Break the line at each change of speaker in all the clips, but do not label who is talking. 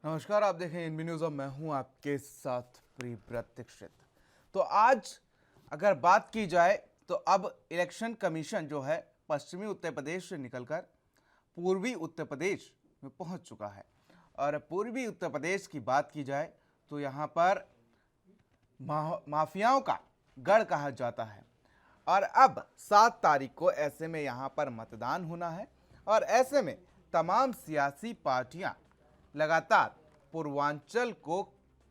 नमस्कार, आप देखें एनबी न्यूज और मैं हूं आपके साथ प्रियव्रत दीक्षित। तो आज अगर बात की जाए तो अब इलेक्शन कमीशन जो है पश्चिमी उत्तर प्रदेश से निकलकर पूर्वी उत्तर प्रदेश में पहुंच चुका है। और पूर्वी उत्तर प्रदेश की बात की जाए तो यहां पर माफियाओं का गढ़ कहा जाता है। और अब 7 तारीख को ऐसे में यहां पर मतदान होना है और ऐसे में तमाम सियासी पार्टियां लगातार पूर्वांचल को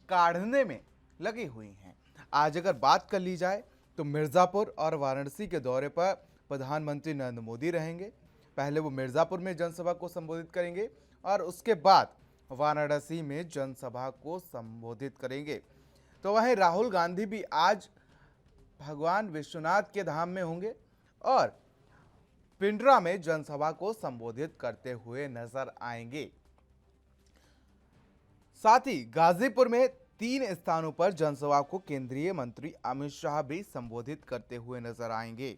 काढ़ने में लगी हुई हैं। आज अगर बात कर ली जाए तो मिर्ज़ापुर और वाराणसी के दौरे पर प्रधानमंत्री नरेंद्र मोदी रहेंगे। पहले वो मिर्ज़ापुर में जनसभा को संबोधित करेंगे और उसके बाद वाराणसी में जनसभा को संबोधित करेंगे। तो वहीं राहुल गांधी भी आज भगवान विश्वनाथ के धाम में होंगे और पिंडरा में जनसभा को संबोधित करते हुए नजर आएंगे। साथ ही गाजीपुर में 3 स्थानों पर जनसभा को केंद्रीय मंत्री अमित शाह भी संबोधित करते हुए नजर आएंगे।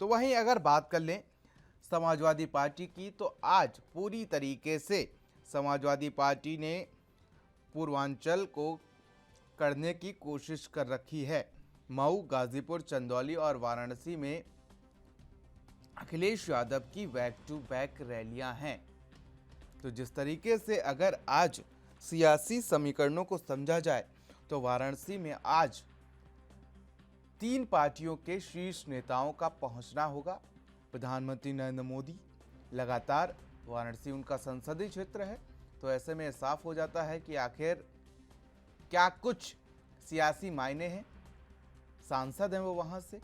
तो वहीं अगर बात कर लें समाजवादी पार्टी की, तो आज पूरी तरीके से समाजवादी पार्टी ने पूर्वांचल को करने की कोशिश कर रखी है। मऊ, गाजीपुर, चंदौली और वाराणसी में अखिलेश यादव की बैक टू बैक रैलियां हैं। तो जिस तरीके से अगर आज सियासी समीकरणों को समझा जाए तो वाराणसी में आज 3 पार्टियों के शीर्ष नेताओं का पहुंचना होगा। प्रधानमंत्री नरेंद्र मोदी लगातार, वाराणसी उनका संसदीय क्षेत्र है, तो ऐसे में साफ हो जाता है कि आखिर क्या कुछ सियासी मायने हैं। सांसद हैं वो वहां से।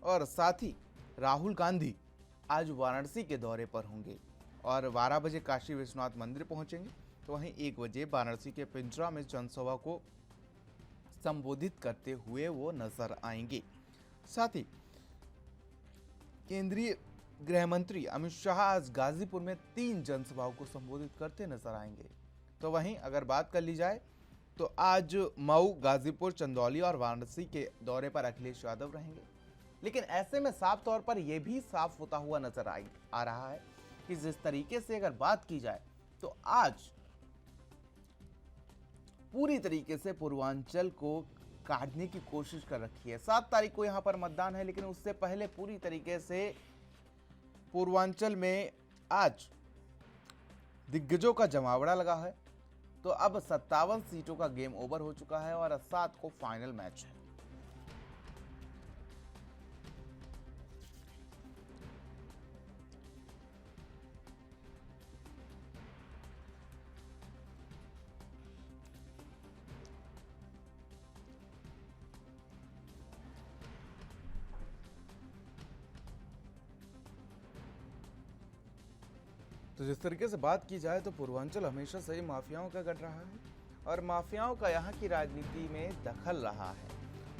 और साथ ही राहुल गांधी आज वाराणसी के दौरे पर होंगे और 12 बजे काशी विश्वनाथ मंदिर पहुंचेंगे। तो वहीं 1 बजे वाराणसी के पिंजरा में जनसभा को संबोधित करते हुए वो नजर आएंगे। साथ ही केंद्रीय गृह मंत्री अमित शाह आज गाजीपुर में 3 जनसभाओं को संबोधित करते नजर आएंगे। तो वहीं अगर बात कर ली जाए तो आज मऊ, गाजीपुर, चंदौली और वाराणसी के दौरे पर अखिलेश यादव रहेंगे। लेकिन ऐसे में साफ तौर पर यह भी साफ होता हुआ नजर आ रहा है कि जिस तरीके से अगर बात की जाए तो आज पूरी तरीके से पूर्वांचल को काटने की कोशिश कर रखी है। 7 तारीख को यहां पर मतदान है, लेकिन उससे पहले पूरी तरीके से पूर्वांचल में आज दिग्गजों का जमावड़ा लगा है। तो अब 57 सीटों का गेम ओवर हो चुका है और 7 को फाइनल मैच है। तो जिस तरीके से बात की जाए तो पूर्वांचल हमेशा से ही माफियाओं का गढ़ रहा है और माफियाओं का यहाँ की राजनीति में दखल रहा है।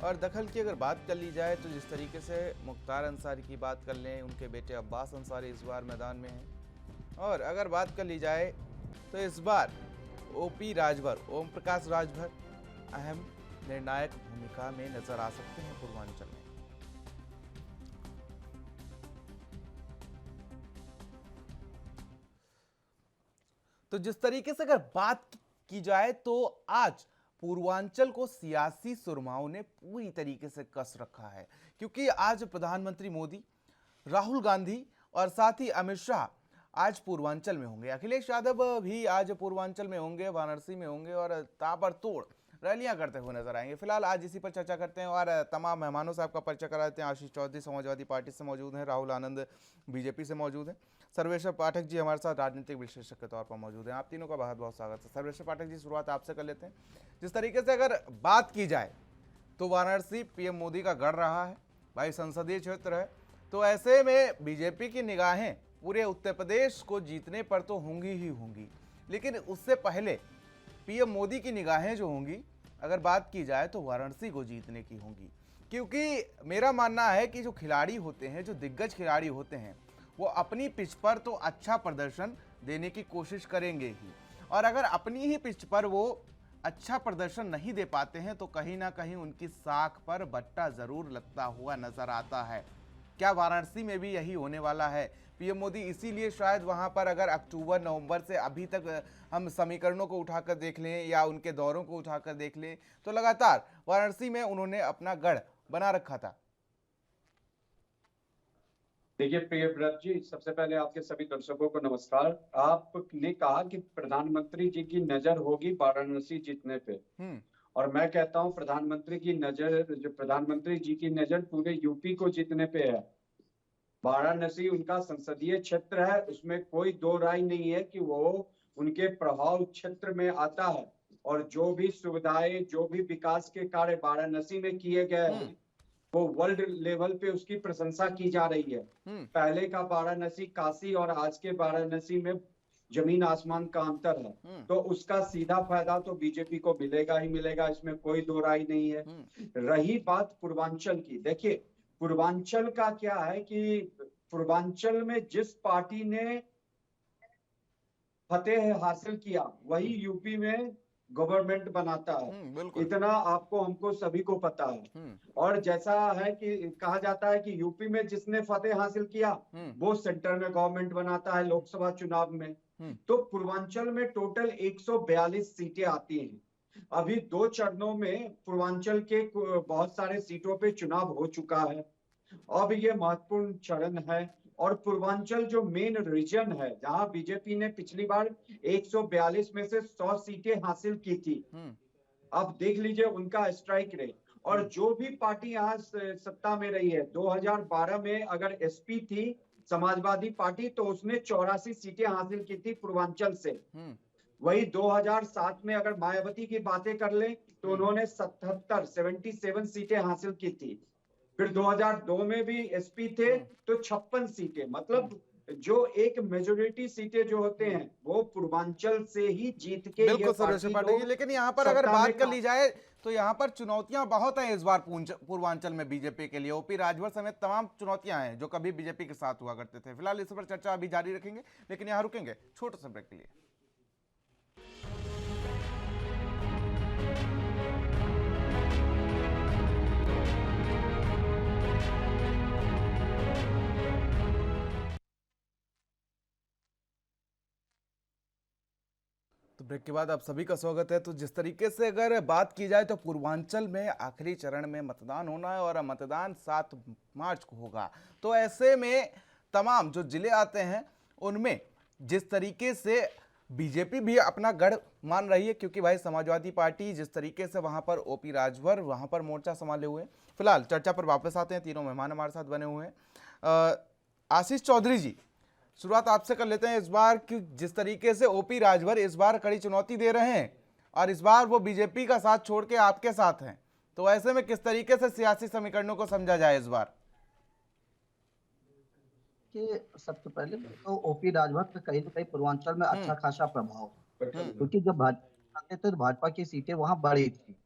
और दखल की अगर बात कर ली जाए तो जिस तरीके से मुख्तार अंसारी की बात कर लें, उनके बेटे अब्बास अंसारी इस बार मैदान में हैं। और अगर बात कर ली जाए तो इस बार ओपी राजभर, ओम प्रकाश राजभर अहम निर्णायक भूमिका में नजर आ सकते हैं पूर्वांचल में। तो जिस तरीके से अगर बात की जाए तो आज पूर्वांचल को सियासी सुरमाओं ने पूरी तरीके से कस रखा है, क्योंकि आज प्रधानमंत्री मोदी, राहुल गांधी और साथ ही अमित शाह आज पूर्वांचल में होंगे। अखिलेश यादव भी आज पूर्वांचल में होंगे, वाराणसी में होंगे और ताबड़तोड़ रैलियां करते हुए नजर आएंगे। फिलहाल आज इसी पर चर्चा करते हैं और तमाम मेहमानों से आपका परिचय करा देते हैं। आशीष चौधरी समाजवादी पार्टी से मौजूद हैं, राहुल आनंद बीजेपी से मौजूद हैं, सर्वेश्वर पाठक जी हमारे साथ राजनीतिक विश्लेषक के तौर पर मौजूद हैं। आप तीनों का बहुत बहुत स्वागत है। सर्वेश्वर पाठक जी, शुरुआत आपसे कर लेते हैं। जिस तरीके से अगर बात की जाए तो वाराणसी पीएम मोदी का गढ़ रहा है, भाई संसदीय क्षेत्र है, तो ऐसे में बीजेपी की निगाहें पूरे उत्तर प्रदेश को जीतने पर तो होंगी ही होंगी, लेकिन उससे पहले पीएम मोदी की निगाहें जो होंगी अगर बात की जाए तो वाराणसी को जीतने की होंगी। क्योंकि मेरा मानना है कि जो खिलाड़ी होते हैं, जो दिग्गज खिलाड़ी होते हैं, वो अपनी पिच पर तो अच्छा प्रदर्शन देने की कोशिश करेंगे ही, और अगर अपनी ही पिच पर वो अच्छा प्रदर्शन नहीं दे पाते हैं तो कहीं ना कहीं उनकी साख पर बट्टा जरूर लगता हुआ नजर आता है। क्या वाराणसी में भी यही होने वाला है? पीएम मोदी इसीलिए शायद वहां पर अगर अक्टूबर नवंबर से अभी तक हम समीकरणों को उठाकर देख लें या उनके दौरों को उठाकर देख लें तो लगातार वाराणसी में उन्होंने अपना गढ़ बना रखा था।
देखिए प्रियव्रत जी, सबसे पहले आपके सभी दर्शकों को नमस्कार। आपने कहा कि प्रधानमंत्री जी की नजर होगी वाराणसी जीतने पे, और मैं कहता हूं प्रधानमंत्री जी की नजर पूरे यूपी को जीतने पे है। वाराणसी उनका संसदीय क्षेत्र है, उसमें कोई दो राय नहीं है कि वो उनके प्रभाव क्षेत्र में आता है। और जो भी सुविधाएं, जो भी विकास के कार्य वाराणसी में किए गए हैं वो वर्ल्ड लेवल पे उसकी प्रशंसा की जा रही है। पहले का वाराणसी काशी और आज के वाराणसी में जमीन आसमान का अंतर है, तो उसका सीधा फायदा तो बीजेपी को मिलेगा ही मिलेगा, इसमें कोई दो राय नहीं है। रही बात पूर्वांचल की, देखिए पूर्वांचल का क्या है कि पूर्वांचल में जिस पार्टी ने फतेह हासिल किया वही यूपी में गवर्नमेंट बनाता है, इतना आपको हमको सभी को पता है। और जैसा है कि कहा जाता है कि यूपी में जिसने फतेह हासिल किया वो सेंटर में गवर्नमेंट बनाता है लोकसभा चुनाव में। तो पूर्वांचल में टोटल 142 सीटें आती हैं। अभी 2 चरणों में पूर्वांचल के बहुत सारे सीटों पे चुनाव हो चुका है, अब ये महत्वपूर्ण चरण है। और पूर्वांचल जो मेन रीजन है जहां बीजेपी ने पिछली बार 142 में से 100 सीटें हासिल की थी, अब देख लीजिए उनका स्ट्राइक रेट। और जो भी पार्टी यहाँ सत्ता में रही है, 2012 में अगर एसपी थी समाजवादी पार्टी तो उसने 84 सीटें हासिल की थी पूर्वांचल से। वही 2007 में अगर मायावती की बातें कर लें तो उन्होंने 77 सीटें हासिल की थी। फिर 2002 में भी एसपी थे तो 56 सीटें, मतलब जो एक मेजोरिटी सीटें जो होते हैं वो पूर्वांचल से ही जीत के
बिल्कुल सुरेश पाठक जी, लेकिन यहाँ पर अगर बात कर ली जाए तो यहाँ पर चुनौतियां बहुत हैं इस बार पूर्वांचल में बीजेपी के लिए। ओपी राजभर समेत तमाम चुनौतियां हैं जो कभी बीजेपी के साथ हुआ करते थे। फिलहाल इस पर चर्चा अभी जारी रखेंगे, लेकिन यहाँ रुकेंगे छोटे से ब्रेक के लिए। तो ब्रेक के बाद आप सभी का स्वागत है। तो जिस तरीके से अगर बात की जाए तो पूर्वांचल में आखिरी चरण में मतदान होना है और मतदान 7 मार्च को होगा। तो ऐसे में तमाम जो जिले आते हैं उनमें जिस तरीके से बीजेपी भी अपना गढ़ मान रही है, क्योंकि भाई समाजवादी पार्टी जिस तरीके से वहां पर ओपी राजभर वहां पर मोर्चा संभाले हुए हैं। फिलहाल चर्चा पर वापस आते हैं, तीनों मेहमान हमारे साथ बने हुए हैं। आशीष चौधरी जी, शुरुआत आपसे कर लेते हैं इस बार कि जिस तरीके से ओपी राजभर इस बार कड़ी चुनौती दे रहे हैं और इस बार वो बीजेपी का साथ छोड़ के आपके साथ हैं, तो ऐसे में किस तरीके से सियासी समीकरणों को समझा जाए इस बार?
कि सबसे पहले तो ओपी राजभर का कहीं ना कहीं पूर्वांचल में अच्छा खासा प्रभाव, क्योंकि जब भाजपा आते थे तो भाजपा की सीटें वहां बढ़ी थी।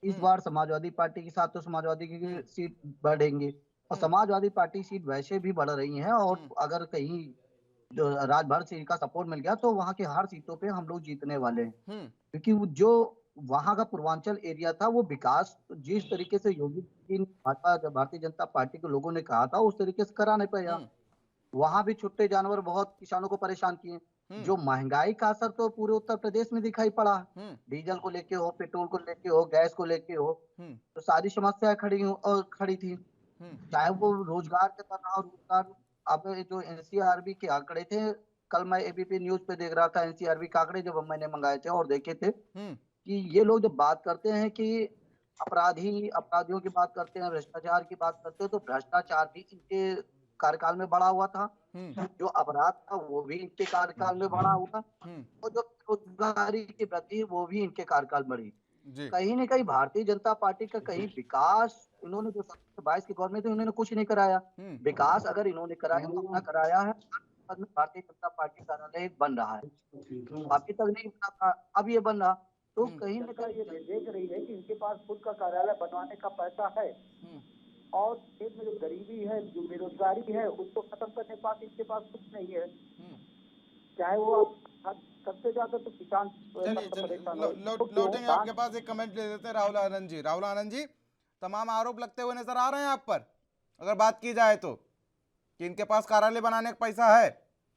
इस बार समाजवादी पार्टी के साथ तो समाजवादी की सीट बढ़ेंगे और समाजवादी पार्टी सीट वैसे भी बढ़ रही है। और अगर कहीं जो राजभर से का सपोर्ट मिल गया तो वहां की हर सीटों पे हम लोग जीतने वाले हैं, क्योंकि जो वहां का पूर्वांचल एरिया था वो विकास जिस तरीके से योगी जी भाजपा भारतीय जनता पार्टी के लोगों ने कहा था उस तरीके से करा नहीं पाया। वहां भी छुट्टे जानवर बहुत किसानों को परेशान किए। जो महंगाई का असर तो पूरे उत्तर प्रदेश में दिखाई पड़ा, डीजल को लेके हो, पेट्रोल को लेके हो, गैस को लेके हो, तो सारी समस्याएं खड़ी थी। चाहे वो रोजगार के तरह रोजगार, अब जो एनसीआरबी के आंकड़े थे, कल मैं एबीपी न्यूज पे देख रहा था एनसीआरबी के आंकड़े जब मैंने मंगाए थे और देखे थे कि ये लोग जब बात करते हैं कि अपराधियों की बात करते हैं, भ्रष्टाचार की बात करते हैं, तो भ्रष्टाचार भी इनके कार्यकाल में बढ़ा हुआ था, जो अपराध था वो भी इनके कार्यकाल में बढ़ा हुआ, और जो बेरोजगारी की वृद्धि वो भी इनके कार्यकाल बढ़ी। कहीं न कहीं भारतीय जनता पार्टी का कहीं विकास इन्होंने जो 22 की गवर्नमेंट में उन्होंने कुछ नहीं कराया। विकास अगर इन्होंने कराया तो अपना कराया है। भारतीय जनता पार्टी कार्यालय बन रहा है, अभी तक नहीं बना था, अब ये बन रहा, तो कहीं न कहीं ये देख रही है कि इनके पास खुद का कार्यालय बनवाने का पैसा है और देश में जो गरीबी है, जो बेरोजगारी है, उसको खत्म करने पास इनके पास कुछ नहीं है। चाहे वो सबसे ज्यादा तो किसान
लौटेंगे आपके पास। एक कमेंट ले लेते हैं राहुल आनंद जी। राहुल आनंद जी, तमाम आरोप लगते हुए नजर आ रहे हैं आप पर अगर बात की जाए तो? कि इनके पास कार्यालय बनाने का पैसा है,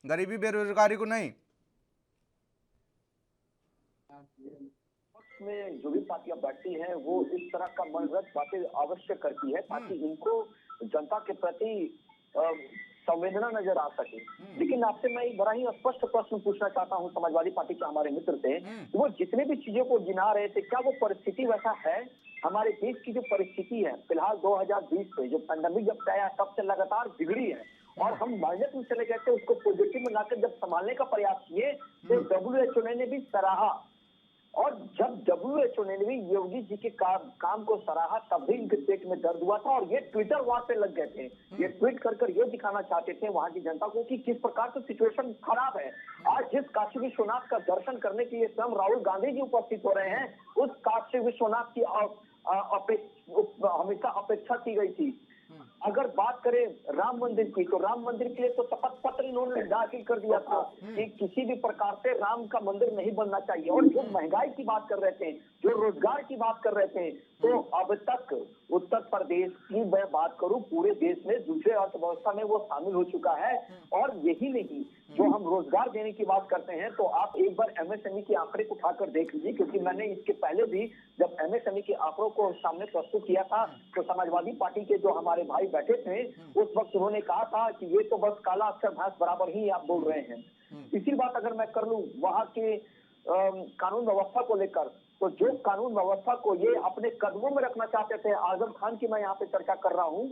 गरीबी बेरोजगारी को नहीं।
में जो भी पार्टियां बैठती हैं वो इस तरह का मनगढ़ंत बातें अवश्य करती है ताकि इनको जनता के प्रति संवेदना नजर आ सके। लेकिन आपसे मैं एक बड़ा ही स्पष्ट प्रश्न पूछना चाहता हूं समाजवादी पार्टी के हमारे मित्र से, वो जितने भी चीजों को गिना रहे थे, क्या वो परिस्थिति वैसा है? हमारे देश की जो परिस्थिति है फिलहाल 2020 से जो पैंडेमिक जब से आया तब से लगातार बिगड़ी है और हम माइनस में चले गए थे, उसको पॉजिटिव में लाकर जब संभालने का प्रयास किए तो WHO ने भी सराहा। और जब WHO ने भी योगी जी के काम को सराहा तब भी इनके पेट में दर्द हुआ था और ये ट्विटर वॉर पे लग गए थे। ये ट्वीट कर ये दिखाना चाहते थे वहां की जनता को कि किस प्रकार से सिचुएशन खराब है। आज जिस काशी विश्वनाथ का दर्शन करने के लिए स्वयं राहुल गांधी जी उपस्थित हो रहे हैं, उस काशी विश्वनाथ की हमेशा अपेक्षा की गई थी। अगर बात करें राम मंदिर की, तो राम मंदिर के लिए तो शपथ पत्र इन्होंने दाखिल कर दिया था कि किसी भी प्रकार से राम का मंदिर नहीं बनना चाहिए। और जो महंगाई की बात कर रहे थे, जो रोजगार की बात कर रहे थे, तो अब तक उत्तर प्रदेश की मैं बात करूं पूरे देश में दूसरे अर्थव्यवस्था में वो शामिल हो चुका है। और यही नहीं, जो हम रोजगार देने की बात करते हैं तो आप एक बार MSME के आंकड़े उठाकर देख लीजिए, क्योंकि मैंने इसके पहले भी जब MSME के आंकड़ों को सामने प्रस्तुत किया था तो समाजवादी पार्टी के जो हमारे भाई बैठे थे उस वक्त उन्होंने कहा था कि ये तो बस काला अक्षर भैंस बराबर ही आप बोल रहे हैं। इसी बात अगर मैं कर लूं वहां के कानून व्यवस्था को लेकर, तो जो कानून व्यवस्था को ये अपने कदमों में रखना चाहते थे, आजम खान की मैं यहाँ पे चर्चा कर रहा हूँ,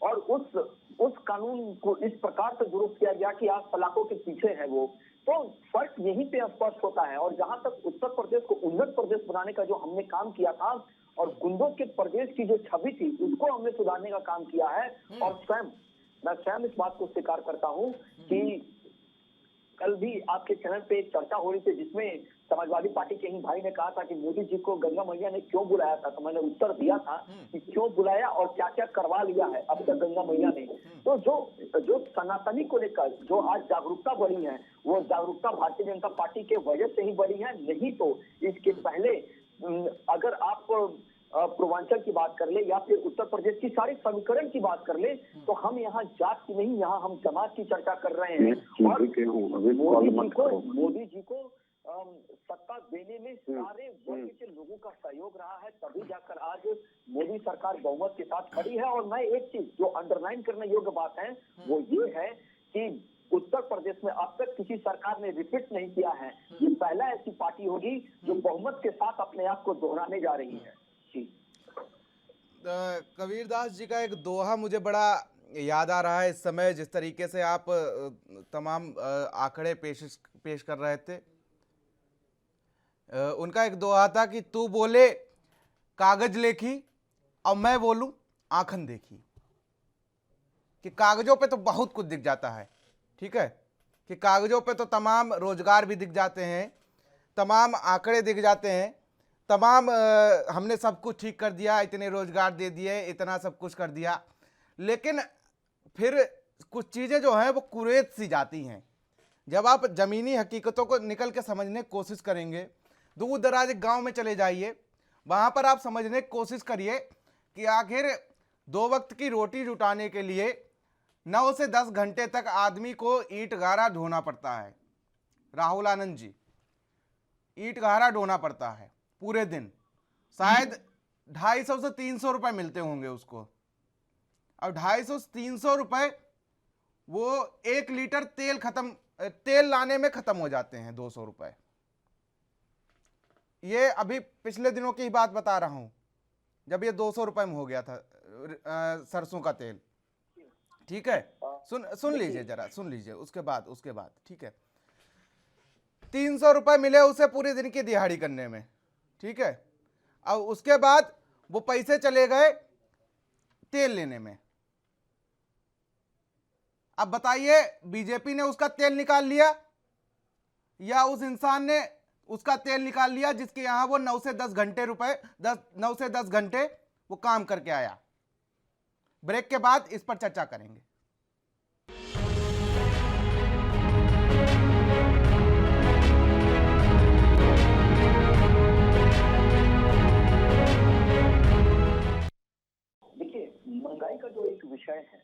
और उस कानून को इस प्रकार से दुरुस्त किया गया कि आज सलाखों के पीछे है वो। तो फर्क यहीं पे स्पष्ट होता है। और जहां तक उत्तर प्रदेश को उन्नत प्रदेश बनाने का जो हमने काम किया था और गुंडों के प्रदेश की जो छवि थी उसको हमने सुधारने का काम किया है। और मैं स्वयं इस बात को स्वीकार करता हूँ कि कल भी आपके चैनल पे एक चर्चा हो रही थी जिसमें समाजवादी पार्टी के ही भाई ने कहा था कि मोदी जी को गंगा मैया ने क्यों बुलाया था, तो मैंने उत्तर दिया था कि क्यों बुलाया और क्या क्या करवा लिया है अब तक गंगा मैया ने। तो जो सनातनी को लेकर जो आज जागरूकता बढ़ी है वो जागरूकता भारतीय जनता पार्टी के वजह से ही बढ़ी है। नहीं तो इसके पहले अगर आप पूर्वांचल की बात कर ले या फिर उत्तर प्रदेश की सारी समीकरण की बात कर ले तो हम यहाँ जात की नहीं, यहाँ हम जमात की चर्चा कर रहे हैं। और मोदी जी को सत्ता देने में सारे वर्ग के लोगों का सहयोग रहा है, तभी जाकर आज मोदी सरकार बहुमत के साथ खड़ी है। और मैं एक चीज जो अंडरलाइन करने योग्य बात है वो ये है कि उत्तर प्रदेश में अब तक किसी सरकार ने रिपीट नहीं किया है। ये पहला ऐसी पार्टी होगी जो बहुमत के साथ अपने आप को दोहराने जा रही है।
कबीरदास जी का एक दोहा मुझे बड़ा याद आ रहा है इस समय, जिस तरीके से आप तमाम आंकड़े पेश कर रहे थे। उनका एक दोहा था कि तू बोले कागज लेखी और मैं बोलूं आंखन देखी। कि कागजों पे तो बहुत कुछ दिख जाता है, ठीक है, कि कागजों पे तो तमाम रोजगार भी दिख जाते हैं, तमाम आंकड़े दिख जाते हैं, तमाम हमने सब कुछ ठीक कर दिया, इतने रोजगार दे दिए, इतना सब कुछ कर दिया, लेकिन फिर कुछ चीज़ें जो हैं वो कुरेद सी जाती हैं। जब आप ज़मीनी हकीकतों को निकल के समझने की कोशिश करेंगे, दूर दराज गांव में चले जाइए, वहाँ पर आप समझने की कोशिश करिए कि आखिर 2 वक्त की रोटी जुटाने के लिए 9 से 10 घंटे तक आदमी को ईंट गारा ढोना पड़ता है। राहुल आनंद जी, ईंट गारा ढोना पड़ता है पूरे दिन, शायद 250 से 300 रुपए मिलते होंगे उसको। अब 250 से 300 रुपए वो 1 लीटर तेल लाने में खत्म हो जाते हैं। 200 रुपए, ये अभी पिछले दिनों की बात बता रहा हूं जब ये 200 रुपए में हो गया था सरसों का तेल, ठीक है। सुन लीजिए जरा, सुन लीजिए उसके बाद, ठीक है। 300 रुपए मिले उसे पूरे दिन की दिहाड़ी करने में, ठीक है। अब उसके बाद वो पैसे चले गए तेल लेने में। अब बताइए, बीजेपी ने उसका तेल निकाल लिया या उस इंसान ने उसका तेल निकाल लिया जिसके यहां वो 9 से 10 घंटे वो काम करके आया। ब्रेक के बाद इस पर चर्चा करेंगे।
देखिए, महंगाई का जो एक विषय है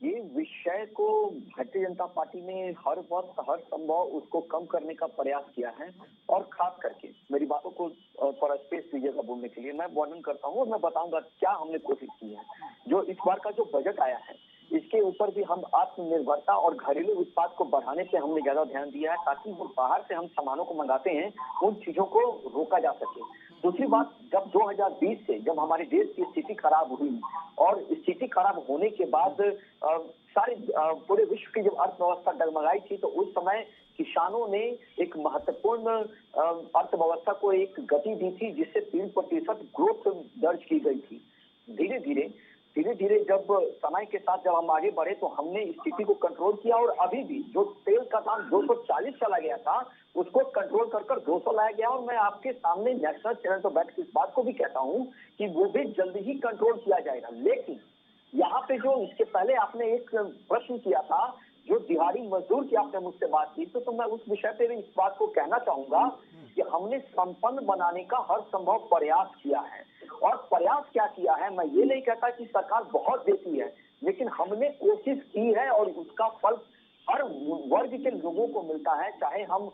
ये विषय को भारतीय जनता पार्टी ने हर वक्त हर संभव उसको कम करने का प्रयास किया है, और खास करके मेरी बातों को थोड़ा स्पेस दीजिएगा बोलने के लिए। मैं वर्णन करता हूँ और मैं बताऊंगा क्या हमने कोशिश की है। जो इस बार का जो बजट आया है, इसके ऊपर भी हम आत्मनिर्भरता और घरेलू उत्पाद को बढ़ाने पे हमने ज्यादा ध्यान दिया है, ताकि वो बाहर से हम सामानों को मंगाते हैं उन चीजों को रोका जा सके। दूसरी बात, जब 2020 से जब हमारे देश की स्थिति खराब हुई और स्थिति खराब होने के बाद सारे पूरे विश्व की जब अर्थव्यवस्था डगमगाई थी, तो उस समय किसानों ने एक महत्वपूर्ण अर्थव्यवस्था को एक गति दी थी, जिससे 3% ग्रोथ दर्ज की गई थी। धीरे धीरे जब समय के साथ जब हम आगे बढ़े, तो हमने स्थिति को कंट्रोल किया, और अभी भी जो तेल का दाम 240 चला गया था, उसको कंट्रोल कर 200 लाया गया। और मैं आपके सामने नेशनल चैनल पर बैठ के इस बात को भी कहता हूं कि वो भी जल्दी ही कंट्रोल किया जाएगा। लेकिन यहाँ पे जो इसके पहले आपने एक प्रश्न किया था, जो दिहाड़ी मजदूर की आपने मुझसे बात की, तो मैं उस विषय पे भी इस बात को कहना चाहूंगा कि हमने संपन्न बनाने का हर संभव प्रयास किया है। और प्रयास क्या किया है, मैं ये नहीं कहता कि सरकार बहुत देती है, लेकिन हमने कोशिश की है और उसका फल हर वर्ग के लोगों को मिलता है। चाहे हम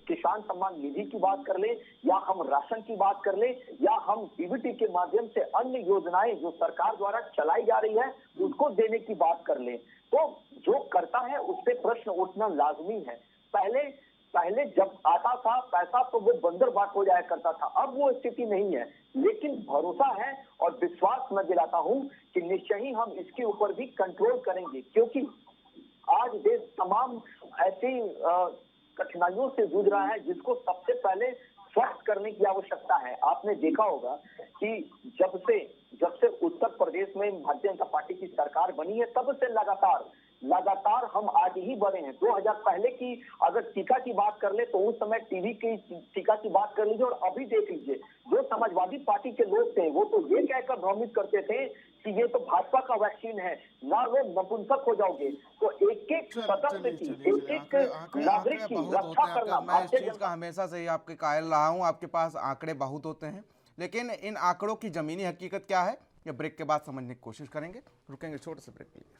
किसान सम्मान निधि की बात कर ले, या हम राशन की बात कर ले, या हम डीबीटी के माध्यम से अन्य योजनाएं जो सरकार द्वारा चलाई जा रही है उसको देने की बात कर ले, तो जो करता है उस पे प्रश्न उठना लाजमी है। पहले जब आता था पैसा, तो वो बंदर बाट हो जाया करता था, अब वो स्थिति नहीं है। लेकिन भरोसा है और विश्वास मैं दिलाता हूं कि निश्चय ही हम इसके ऊपर भी कंट्रोल करेंगे, क्योंकि आज देश तमाम ऐसी कठिनाइयों से जूझ रहा है जिसको सबसे पहले स्वस्थ करने की आवश्यकता है। आपने देखा होगा कि जब से उत्तर प्रदेश में भारतीय जनता पार्टी की सरकार बनी है, तब से लगातार हम आगे ही बढ़े हैं। 2000 पहले की अगर टीका की बात कर ले, तो उस समय टीबी की टीका की बात कर लीजिए, और अभी देख लीजिए जो समाजवादी पार्टी के लोग थे, वो तो ये कहकर भ्रमित करते थे कि ये तो भाजपा का वैक्सीन है, ना लो नपुंसक हो जाओगे। तो एक सदस्य की, एक नागरिक की रक्षा करना,
मैं इस चीज का हमेशा से ही आपके कायल रहा हूँ, आपके पास आंकड़े बहुत होते हैं, लेकिन इन आंकड़ों की जमीनी हकीकत क्या है, ये ब्रेक के बाद समझने की कोशिश करेंगे। रुकेंगे छोटे से ब्रेक के लिए।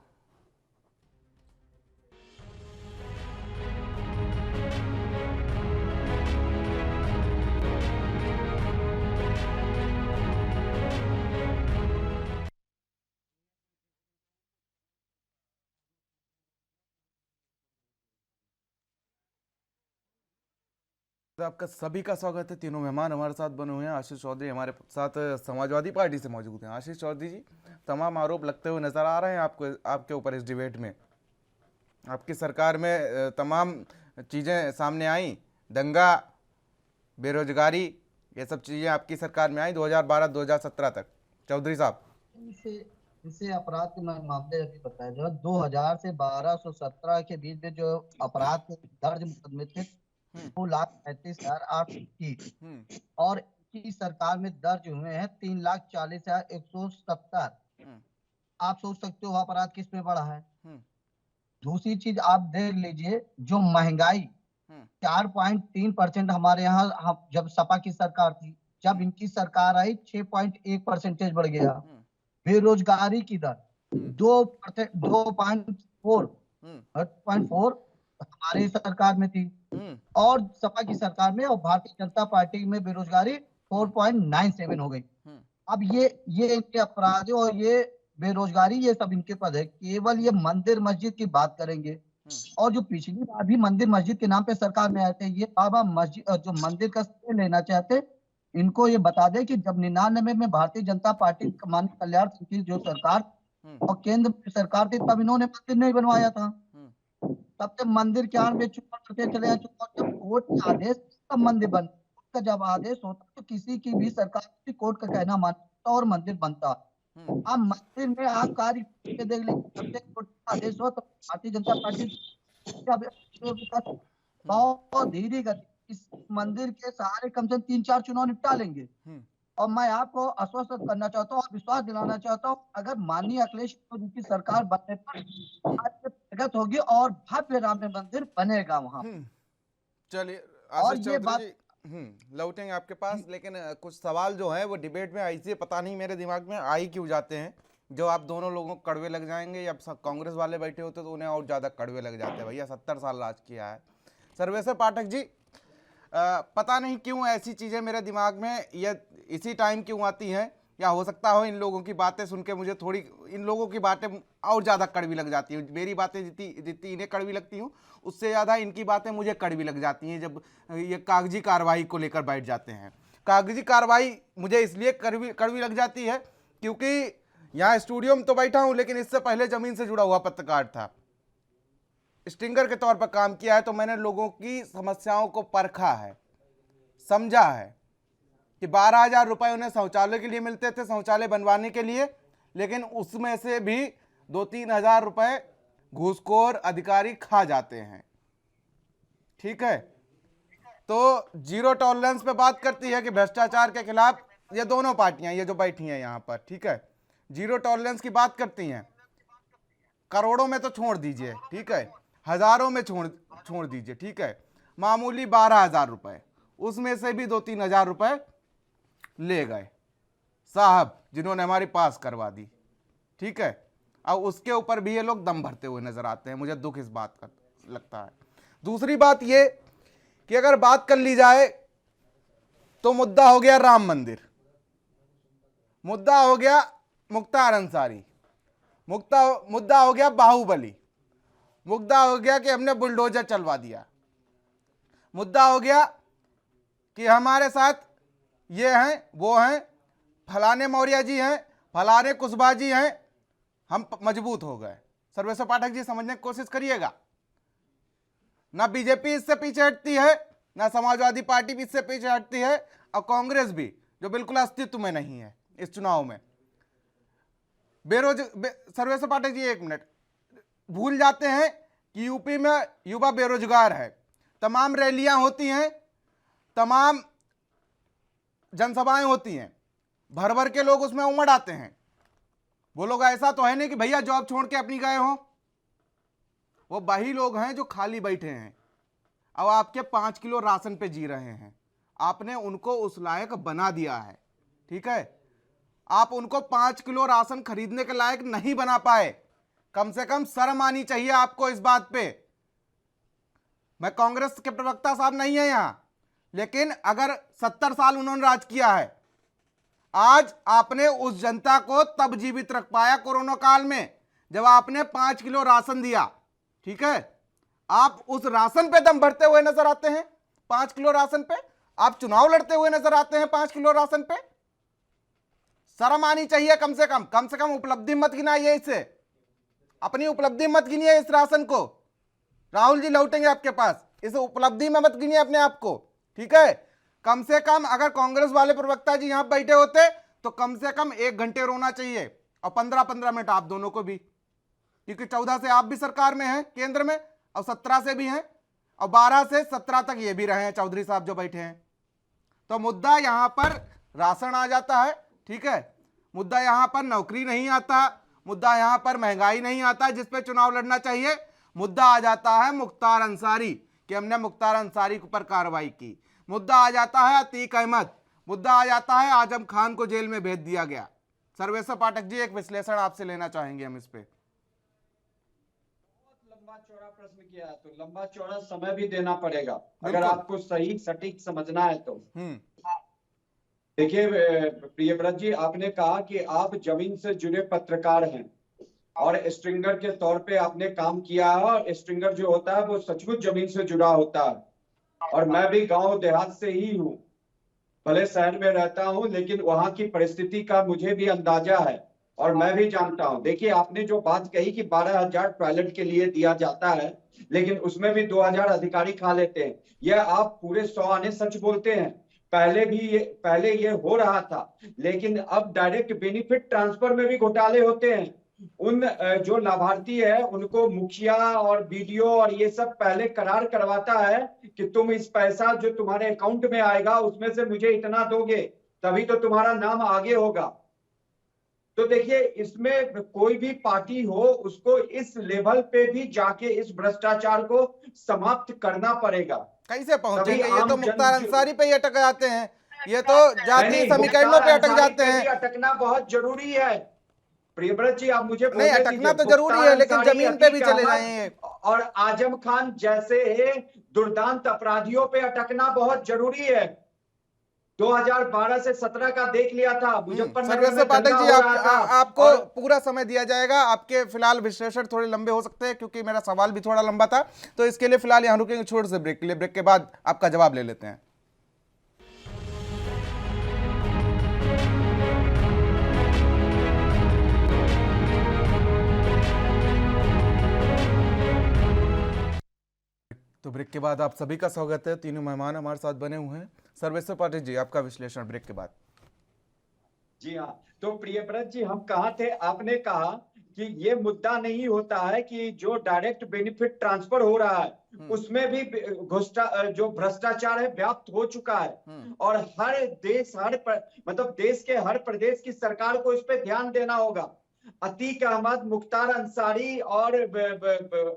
आपका सभी का स्वागत है। तीनों मेहमान हमारे साथ बने हुए हैं। आशीष चौधरी हमारे साथ समाजवादी पार्टी से मौजूद हैं। आशीष चौधरी जी, तमाम आरोप लगते हुए नजर आ रहे हैं आपके ऊपर इस डिबेट में। आपकी सरकार में तमाम चीज़ें सामने आई, दंगा, बेरोजगारी, ये सब चीज़ें आपकी सरकार में आई 2012-2017 तक। चौधरी साहब,
इसे अपराध के मामले अभी बताया, जो 2000 से 1217 के बीच में जो अपराध दर्ज मुकदमे थे 2,35,821, और की सरकार में दर्ज हुए हैं 3,40,170। आप सोच सकते हो अपराध किस में बढ़ा है। दूसरी चीज आप देख लीजिए, जो महंगाई 4.3% हमारे यहाँ जब सपा की सरकार थी, जब इनकी सरकार आई 6.1% बढ़ गया। बेरोजगारी की दर 2.4 हमारी सरकार में थी, और सपा की सरकार में और भारतीय जनता पार्टी में बेरोजगारी 4.97 हो गई। अब ये इनके अपराध और ये बेरोजगारी, ये सब इनके पद है। केवल ये मंदिर मस्जिद की बात करेंगे, और जो पिछली बार भी मंदिर मस्जिद के नाम पे सरकार में आए थे, ये बाबा मस्जिद जो मंदिर का लेना चाहते, इनको ये बता दे कि जब 99 में भारतीय जनता पार्टी माननीय कल्याण सिंह की जो सरकार और केंद्र सरकार थी, तब इन्होंने मंदिर नहीं बनवाया था। तब से मंदिर के आड़ में चुप करते चले आए। जब कोर्ट का आदेश तब मंदिर बन, कोर्ट का जब आदेश होता तो किसी की भी सरकार कोर्ट का कहना मानता और मंदिर बनता। अब मंदिर में आप कार्य देख लीजिए, कोर्ट का आदेश हो तो भारतीय जनता पार्टी बहुत धीरे गति इस मंदिर के सहारे कम से कम 3-4 चुनाव निपटा लेंगे। और मैं आपको आश्वस्त करना चाहता हूँ और विश्वास दिलाना चाहता हूँ, अगर माननीय अखिलेश यादव की सरकार बनने पर प्रगत होगी और भव्य राम मंदिर बनेगा वहाँ।
चलिए
और ये बात
लौटेंगे आपके पास, लेकिन कुछ सवाल जो है वो डिबेट में ऐसे पता नहीं मेरे दिमाग में आ ही क्यों जाते हैं। जो आप दोनों लोगों को कड़वे लग जाएंगे, या कांग्रेस वाले बैठे होते तो उन्हें और ज्यादा कड़वे लग जाते हैं। भैया 70 साल राज किया है। सर्वेश्वर पाठक जी, पता नहीं क्यों ऐसी चीजें मेरे दिमाग में ये इसी टाइम क्यों आती हैं, या हो सकता हो इन लोगों की बातें सुन के मुझे थोड़ी, इन लोगों की बातें और ज़्यादा कड़वी लग जाती हैं। मेरी बातें जितनी इन्हें कड़वी लगती हूँ, उससे ज़्यादा इनकी बातें मुझे कड़वी लग जाती हैं जब ये कागजी कार्रवाई को लेकर बैठ जाते हैं। कागजी कार्रवाई मुझे इसलिए कड़वी लग जाती है क्योंकि यहाँ स्टूडियो में तो बैठा हूँ, लेकिन इससे पहले ज़मीन से जुड़ा हुआ पत्रकार था, स्टिंगर के तौर पर काम किया है। तो मैंने लोगों की समस्याओं को परखा है, समझा है कि 12,000 रुपए उन्हें शौचालय के लिए मिलते थे, शौचालय बनवाने के लिए, लेकिन उसमें से भी 2-3 हजार रुपए घूसखोर अधिकारी खा जाते हैं। ठीक है, तो जीरो टॉलरेंस पे बात करती है कि भ्रष्टाचार के खिलाफ ये दोनों पार्टियां, ये जो बैठी हैं यहां पर, ठीक है, जीरो टॉलरेंस की बात करती हैं। करोड़ों में तो छोड़ दीजिए, ठीक है, हजारों में छोड़ दीजिए, ठीक है, मामूली 12,000 रुपए, उसमें से भी 2-3 हजार रुपए ले गए साहब, जिन्होंने हमारी पास करवा दी। ठीक है, अब उसके ऊपर भी ये लोग दम भरते हुए नजर आते हैं। मुझे दुख इस बात का लगता है। दूसरी बात ये कि अगर बात कर ली जाए तो मुद्दा हो गया राम मंदिर, मुद्दा हो गया मुख्तार अंसारी, मुद्दा हो गया बाहुबली, मुद्दा हो गया कि हमने बुलडोजर चलवा दिया, मुद्दा हो गया कि हमारे साथ ये हैं वो हैं, फलाने मौर्य जी हैं, फलाने कुशवाहा जी हैं, हम मजबूत हो गए। सर्वेश्वर पाठक जी समझने की कोशिश करिएगा, ना बीजेपी इससे पीछे हटती है, ना समाजवादी पार्टी भी इससे पीछे हटती है, और कांग्रेस भी, जो बिल्कुल अस्तित्व में नहीं है इस चुनाव में। सर्वेश्वर पाठक जी एक मिनट, भूल जाते हैं कि यूपी में युवा बेरोजगार है, तमाम रैलियां होती हैं, तमाम जनसभाएं होती हैं, भर भर के लोग उसमें उमड़ आते हैं। वो लोग ऐसा तो है नहीं कि भैया जॉब छोड़ के अपनी गए हो, वो वही लोग हैं जो खाली बैठे हैं। अब आपके 5 किलो राशन पे जी रहे हैं, आपने उनको उस लायक बना दिया है, ठीक है, आप उनको 5 किलो राशन खरीदने के लायक नहीं बना पाए। कम से कम शर्म आनी चाहिए आपको इस बात पे। मैं कांग्रेस के प्रवक्ता साहब नहीं है यहां, लेकिन अगर 70 साल उन्होंने राज किया है, आज आपने उस जनता को तब जीवित रख पाया कोरोना काल में जब आपने 5 किलो राशन दिया। ठीक है, आप उस राशन पे दम भरते हुए नजर आते हैं, 5 किलो राशन पे आप चुनाव लड़ते हुए नजर आते हैं, 5 किलो राशन पे शर्म आनी चाहिए। कम से कम उपलब्धि मत गिनाइए, इससे अपनी उपलब्धि मत गिनिए इस राशन को। राहुल जी लौटेंगे आपके पास, इस उपलब्धि में मत गिनिए अपने आप को, ठीक है। कम से कम अगर कांग्रेस वाले प्रवक्ता जी यहां बैठे होते तो कम से कम 1 घंटे रोना चाहिए, और 15-15 मिनट आप दोनों को भी, क्योंकि 14 से आप भी सरकार में हैं केंद्र में, और 17 से भी हैं, और 12 से 17 तक ये भी रहे हैं चौधरी साहब जो बैठे हैं। तो मुद्दा यहां पर राशन आ जाता है, ठीक है, मुद्दा यहां पर नौकरी नहीं आता, मुद्दा यहां पर महंगाई नहीं आता जिस पे चुनाव लड़ना चाहिए। मुद्दा आ जाता है मुख्तार अंसारी कि हमने मुख्तार अंसारी पर कार्रवाई की, मुद्दा आ जाता है अतीक अहमद, मुद्दा आ जाता है आजम खान को जेल में भेज दिया गया। सर्वेश्वर पाठक जी एक विश्लेषण आपसे लेना चाहेंगे हम इस पे।
बहुत लंबा चौड़ा प्रश्न किया है, तो लंबा चौड़ा समय भी देना पड़ेगा अगर आपको सही सटीक समझना है तो। देखिए प्रियव्रत जी, आपने कहा कि आप जमीन से जुड़े पत्रकार हैं और स्ट्रिंगर के तौर पे आपने काम किया है, और स्ट्रिंगर जो होता है वो सचमुच जमीन से जुड़ा होता है। और मैं भी गांव देहात से ही हूँ, भले शहर में रहता हूँ, लेकिन वहां की परिस्थिति का मुझे भी अंदाजा है और मैं भी जानता हूँ। देखिए आपने जो बात कही कि 12,000 टॉयलेट के लिए दिया जाता है, लेकिन उसमें भी 2,000 अधिकारी खा लेते हैं, यह आप पूरे 100 आने सच बोलते हैं। पहले ये हो रहा था, लेकिन अब डायरेक्ट बेनिफिट ट्रांसफर में भी घोटाले होते हैं। उन जो लाभार्थी है उनको मुखिया और बीडीओ और ये सब पहले करार करवाता है कि तुम इस पैसा जो तुम्हारे अकाउंट में आएगा उसमें से मुझे इतना दोगे, तभी तो तुम्हारा नाम आगे होगा। तो देखिए इसमें कोई भी पार्टी हो उसको इस लेवल पे भी जाके इस भ्रष्टाचार को समाप्त करना पड़ेगा।
कैसे पहुंचेंगे? ये तो मुख्तार अंसारी पे ही अटक जाते हैं, ये तो जातीय समीकरणों पे अटक जाते हैं।
अटकना बहुत जरूरी है। प्रियव्रत जी, आप मुझे
नहीं, अटकना तो जरूरी है, लेकिन जमीन पे भी चले जाएंगे
और आजम खान जैसे दुर्दांत अपराधियों पे अटकना बहुत जरूरी है। 2012 से 17 का देख लिया था, मुजफ्फरनगर में
पाठक जी, आपको
और
पूरा समय दिया जाएगा। आपके फिलहाल विश्लेषण थोड़े लंबे हो सकते हैं क्योंकि मेरा सवाल भी थोड़ा लंबा था, तो इसके लिए फिलहाल यहां रुकेंगे छोटे से ब्रेक के लिए। ब्रेक के बाद आपका जवाब ले लेते हैं। तो ब्रेक के बाद आप सभी का स्वागत है। तीनों मेहमान हमारे साथ बने हुए हैं। सर्वेश्वर पाठक जी, आपका विश्लेषण ब्रेक के बाद।
जी हाँ, तो प्रियव्रत जी, हम कहाँ थे? आपने कहा कि ये मुद्दा नहीं होता है कि जो डायरेक्ट बेनिफिट ट्रांसफर हो रहा है उसमें भी जो भ्रष्टाचार है व्याप्त हो चुका है और हर देश मतलब देश के हर प्रदेश की सरकार को इस पे ध्यान देना होगा। अतीक अहमद, मुख्तार अंसारी और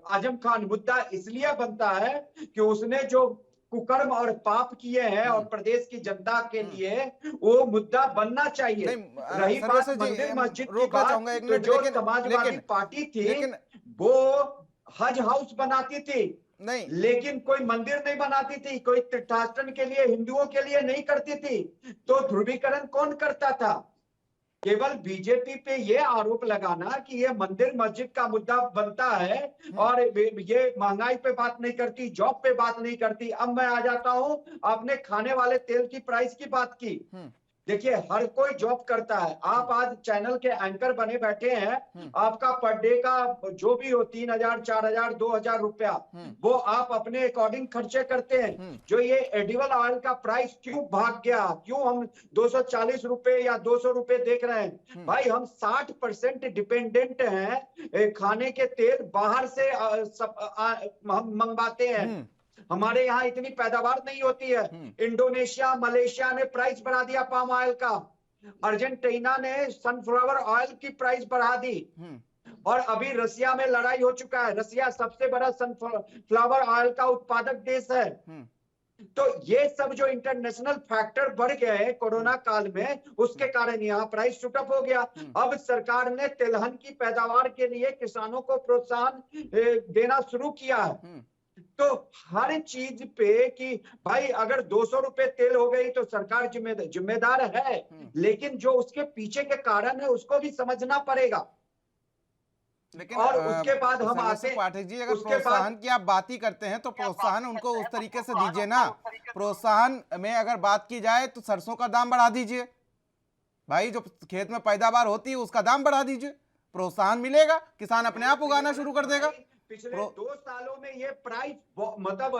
आजम खान मुद्दा इसलिए बनता है कि उसने जो कुकर्म और पाप किए हैं और प्रदेश की जनता के लिए वो मुद्दा बनना चाहिए। रही बात मंदिर मस्जिद की बात, तो जो समाजवादी पार्टी थी वो हज हाउस बनाती थी, नहीं, लेकिन कोई मंदिर नहीं बनाती थी, कोई तीर्थाटन के लिए हिंदुओं के लिए नहीं करती थी। तो ध्रुवीकरण कौन करता था? केवल बीजेपी पे ये आरोप लगाना कि ये मंदिर मस्जिद का मुद्दा बनता है और ये महंगाई पे बात नहीं करती, जॉब पे बात नहीं करती। अब मैं आ जाता हूं, आपने खाने वाले तेल की प्राइस की बात की। देखिए, हर कोई जॉब करता है। आप आज चैनल के एंकर बने बैठे हैं, आपका पर डे का जो भी हो 3,000, 4,000, 2,000 रुपया, वो आप अपने अकॉर्डिंग खर्चे करते हैं। जो ये एडिबल ऑयल का प्राइस क्यों भाग गया, क्यों हम 240 रुपए या 200 रुपए देख रहे हैं? भाई, हम 60% डिपेंडेंट हैं, खाने के तेल बाहर से हम मंगवाते हैं। हमारे यहाँ इतनी पैदावार नहीं होती है। इंडोनेशिया, मलेशिया ने प्राइस बढ़ा दिया पाम ऑयल का, अर्जेंटीना ने सनफ्लावर ऑयल की प्राइस बढ़ा दी और अभी रसिया में लड़ाई हो चुका है। रसिया सबसे बड़ा सनफ्लावर ऑयल का उत्पादक देश है। तो ये सब जो इंटरनेशनल फैक्टर बढ़ गए हैं कोरोना काल में, उसके कारण यहाँ प्राइस शूटअप हो गया। अब सरकार ने तिलहन की पैदावार के लिए किसानों को प्रोत्साहन देना शुरू किया है। तो हर चीज पे कि भाई अगर 200 रुपए तेल हो गई तो सरकार जिम्मेदार है, लेकिन जो उसके पीछे के कारण है उसको भी समझना पड़ेगा।
लेकिन
और उसके बाद हम आते
हैं पाठक जी, अगर प्रोत्साहन की आप बात ही करते हैं तो प्रोत्साहन उनको उस तरीके से दीजिए ना। प्रोत्साहन में अगर बात की जाए तो सरसों का दाम बढ़ा दीजिए भाई, जो खेत में पैदावार होती है उसका दाम बढ़ा दीजिए, प्रोत्साहन मिलेगा, किसान अपने आप उगाना शुरू कर देगा।
पिछले 2 सालों में ये प्राइस मतलब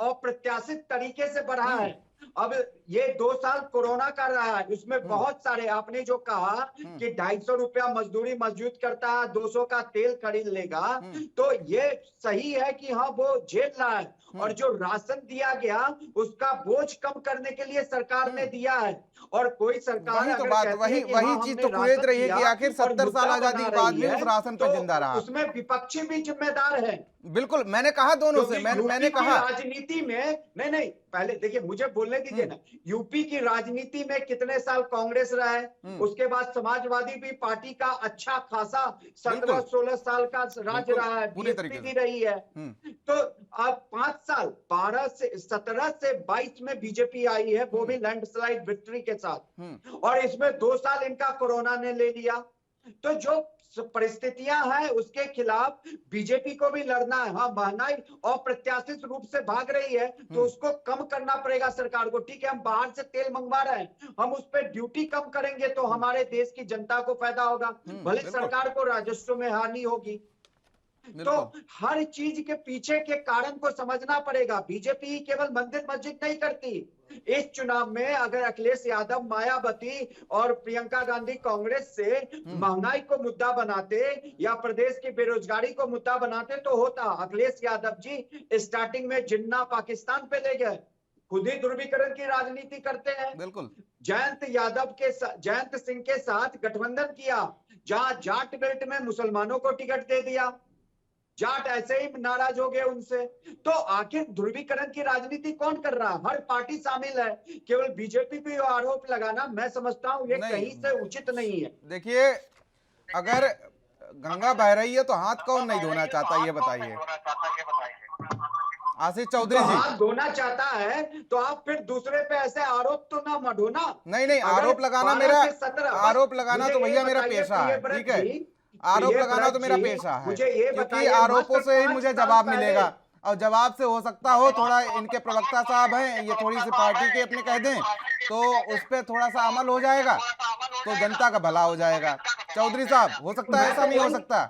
अप्रत्याशित तरीके से बढ़ा है। अब ये 2 साल कोरोना का रहा है, उसमें बहुत सारे, आपने जो कहा कि 250 रुपया मजदूरी मजदूर करता है, 200 का तेल खरीद लेगा, तो ये सही है कि हाँ वो झेल रहा है। और जो राशन दिया गया उसका बोझ कम करने के लिए सरकार ने दिया है। और कोई सरकार
वही तो बात, वही चीज तो कुरेद रही है कि आखिर 70 साल आजादी के बाद भी उस राशन पे जिंदा रहा।
उसमें विपक्षी भी जिम्मेदार है।
बिल्कुल, मैंने कहा दोनों से, मैंने कहा
राजनीति में नहीं, पहले देखिए, मुझे बोलने दीजिए ना। यूपी की राजनीति में कितने साल कांग्रेस रहा है, उसके बाद समाजवादी भी पार्टी का अच्छा खासा 17-16 साल का राज रहा है, बीएसपी भी रही है। तो अब 5 साल 17 से 22 में बीजेपी आई है, वो भी लैंडस्लाइड विक्ट्री के साथ, और इसमें 2 साल इनका कोरोना ने ले लिया। तो जो परिस्थितियां हैं उसके खिलाफ बीजेपी को भी लड़ना है। हाँ, महंगाई अप्रत्याशित रूप से भाग रही है तो उसको कम करना पड़ेगा सरकार को। ठीक है, हम बाहर से तेल मंगवा रहे हैं, हम उस पर ड्यूटी कम करेंगे तो हमारे देश की जनता को फायदा होगा, भले सरकार को राजस्व में हानि होगी। तो हर चीज के पीछे के कारण को समझना पड़ेगा। बीजेपी केवल मंदिर मस्जिद नहीं करती। इस चुनाव में अगर अखिलेश यादव, मायावती और प्रियंका गांधी कांग्रेस से महंगाई को मुद्दा बनाते या प्रदेश की बेरोजगारी को मुद्दा बनाते तो होता। अखिलेश यादव जी स्टार्टिंग में जिन्ना पाकिस्तान पे ले गए, खुद ही ध्रुवीकरण की राजनीति करते हैं।
बिल्कुल,
जयंत सिंह के साथ गठबंधन किया, जहां जाट बेल्ट में मुसलमानों को टिकट दे दिया, जाट ऐसे ही नाराज हो गए उनसे। तो आखिर ध्रुवीकरण की राजनीति कौन कर रहा है? हर पार्टी शामिल है, केवल बीजेपी पे आरोप लगाना मैं समझता हूं ये कहीं से उचित नहीं है।
देखिए, अगर गंगा बह रही है तो हाथ कौन नहीं धोना चाहता, ये बताइए आशीष चौधरी
तो
जी।
हाथ धोना चाहता है तो आप फिर दूसरे पे ऐसे आरोप तो ना मढ़ो ना।
नहीं, आरोप लगाना मेरा, आरोप लगाना तो भैया मेरा पेशा है, ठीक है, आरोप लगाना तो मेरा पेशा है, क्योंकि आरोपों से ही मुझे जवाब मिलेगा, और जवाब से हो सकता हो थोड़ा इनके प्रवक्ता साहब हैं, ये थोड़ी सी पार्टी के अपने कह दें तो उस पर थोड़ा सा अमल हो जाएगा तो जनता का भला हो जाएगा। चौधरी साहब, हो सकता है ऐसा नहीं हो सकता,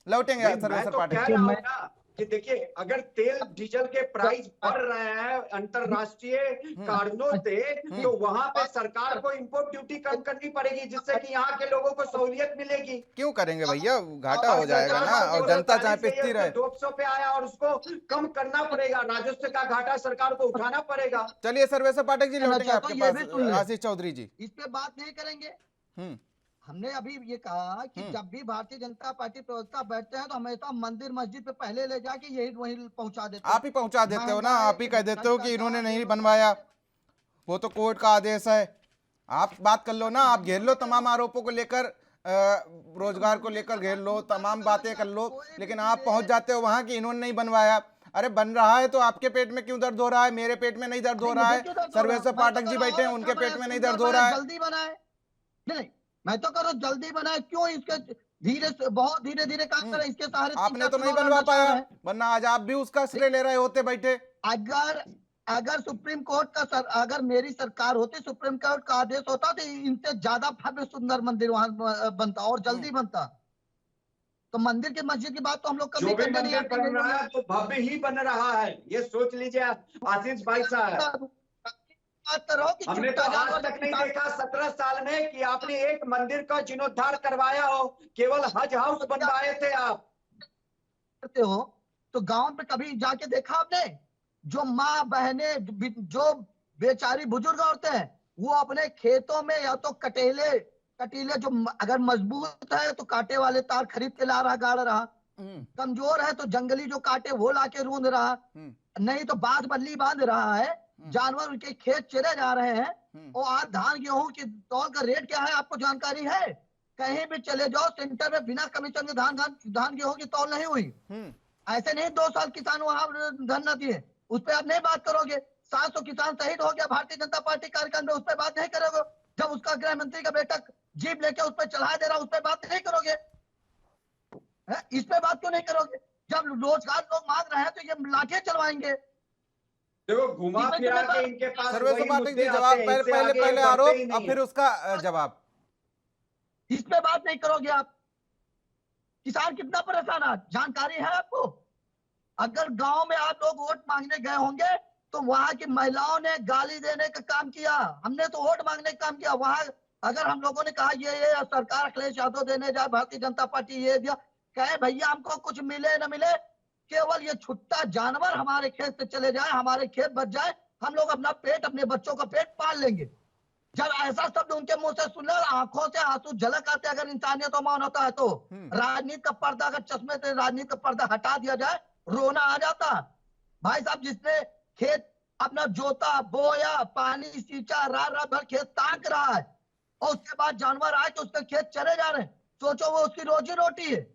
लौटेंगे सर्वेसर पार्टी
कि देखिए अगर तेल डीजल के प्राइस बढ़ रहे हैं अंतरराष्ट्रीय कारणों से, तो वहां पे सरकार को इंपोर्ट ड्यूटी कम करनी पड़ेगी, जिससे कि यहाँ के लोगों को सहूलियत मिलेगी।
क्यों करेंगे भैया, घाटा हो जाएगा ना, और जनता चाहे पिसती रहे।
200 पे आया और उसको कम करना पड़ेगा, राजस्व का घाटा सरकार को उठाना पड़ेगा।
चलिए सर्वेसर पाठक जी लौटेंगे आपके पास। आशीष चौधरी जी,
इस पे बात नहीं करेंगे। हमने अभी ये कहा कि जब भी भारतीय जनता पार्टी प्रवक्ता बैठते हैं तो हमेशा मंदिर मस्जिद पे पहले ले जाके यही वहीं पहुंचा देते हैं।
आप ही पहुंचा देते हो ना, आप ही कह देते हो कि इन्होंने नहीं बनवाया, वो तो कोर्ट का आदेश है। आप बात कर लो ना, आप घेर लो तमाम आरोपों को लेकर, रोजगार को लेकर घेर लो, तमाम बातें कर लो, लेकिन आप पहुंच जाते हो वहां कि इन्होंने नहीं बनवाया। अरे बन रहा है तो आपके पेट में क्यों दर्द हो रहा है, मेरे पेट में नहीं दर्द हो रहा है, सर्वेश्वर पाठक जी बैठे हैं उनके पेट में नहीं दर्द हो रहा है।
जल्दी बनाए, नहीं मैं तो करो जल्दी बनाए, क्यों इसके धीरे बहुत धीरे धीरे काम करें, इसके सहारे
आपने तो नहीं बनवा पाया, वरना आज आप भी उसका श्रेय ले रहे होते बैठे।
अगर सुप्रीम कोर्ट का अगर मेरी सरकार होती, सुप्रीम कोर्ट का आदेश होता तो इनसे ज्यादा भव्य सुंदर मंदिर वहां बनता और जल्दी बनता। तो मंदिर की मस्जिद की बात तो हम लोग कभी करते नहीं
बन रहा है तो भव्य ही बन रहा है, ये सोच लीजिए आशीष भाई साहब। हमने तो आज तक नहीं देखा 17 साल में कि आपने एक मंदिर का जीर्णोद्धार करवाया हो, केवल हज हाउस बनवाए थे आप।
करते हो तो गांव में कभी जाके देखा आपने, जो माँ बहने जो बेचारी बुजुर्ग औरतें हैं वो अपने खेतों में या तो कटीले जो अगर मजबूत है तो कांटे वाले तार खरीद के ला रहा, गाड़ रहा, कमजोर है तो जंगली जो कांटे वो लाके रूंध रहा, नहीं तो बांस बल्ली बांध रहा है, जानवर उनके खेत चले जा रहे हैं। और आज धान गेहूं की तौल का रेट क्या है आपको जानकारी है? कहीं भी चले जाओ सेंटर में बिना कमीशन के धान गेहूं की तौल नहीं हुई। ऐसे नहीं 2 साल किसान वहां धन न दिए, उस पर आप नहीं बात करोगे। 700 किसान शहीद हो गया भारतीय जनता पार्टी कार्यक्रम में, उस पर बात नहीं करोगे। जब उसका गृह मंत्री का बेटा जीप लेके उस पर चढ़ा दे रहा, उस पर बात नहीं करोगे। इस पे बात क्यों नहीं करोगे? जब रोजगार लोग मांग रहे हैं तो ये लाठियां चलवाएंगे।
देखो घुमा फिरा के इनके पास
सर्वेश्वर पाठक जी जवाब पहले आरोप और फिर उसका जवाब।
इस पे बात नहीं करोगे आप। किसान कितना परेशान है जानकारी है आपको? अगर गांव में आप लोग वोट मांगने गए होंगे तो वहां की महिलाओं ने गाली देने का काम किया, हमने तो वोट मांगने का काम किया। वहां अगर हम लोगों ने कहा ये सरकार अखिलेश यादव देने जाए, भारतीय जनता पार्टी ये दिया, कहे भैया हमको कुछ मिले न मिले, केवल ये छुट्टा जानवर हमारे खेत से चले जाए, हमारे खेत बच जाए, हम लोग अपना पेट अपने बच्चों का पेट पाल लेंगे। जब ऐसा शब्द उनके मुंह से सुन लो, आंखों से आंसू झलक आते। अगर इंसानियत और मान होता है तो राजनीति का पर्दा, अगर चश्मे से राजनीति का पर्दा हटा दिया जाए, रोना आ जाता। भाई साहब जिसने खेत अपना जोता बोया, पानी सींचा, रात भर खेत ताक रहा है और उसके बाद जानवर आए तो उसके खेत चले जा रहे हैं, सोचो वो उसकी रोजी रोटी है,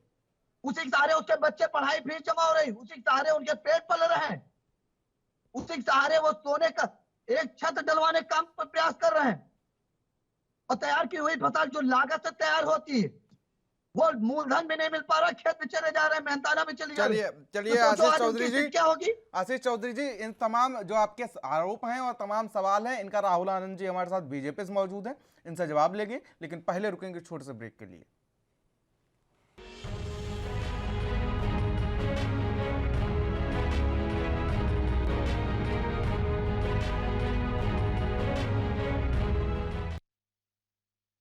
उसी के सहारे उसके बच्चे पढ़ाई फीस जमा हो रही, उसी के सहारे उनके पेट पल रहे हैं, उसी के सहारे वो सोने का एक छत डलवाने का प्रयास कर रहे हैं। और तैयार की हुई फसल जो लागत से तैयार होती है वो मूलधन भी नहीं मिल पा रहा, खेत में चले जा रहे हैं, मेहनताना में चली जा रही है।
चलिए आशीष चौधरी जी,
क्या होगी?
आशीष चौधरी जी, इन तमाम जो आपके आरोप हैं और तमाम सवाल हैं, इनका राहुल आनंद जी हमारे साथ बीजेपी से मौजूद हैं, इनसे जवाब लेंगे, लेकिन पहले रुकेंगे छोटे से ब्रेक के लिए।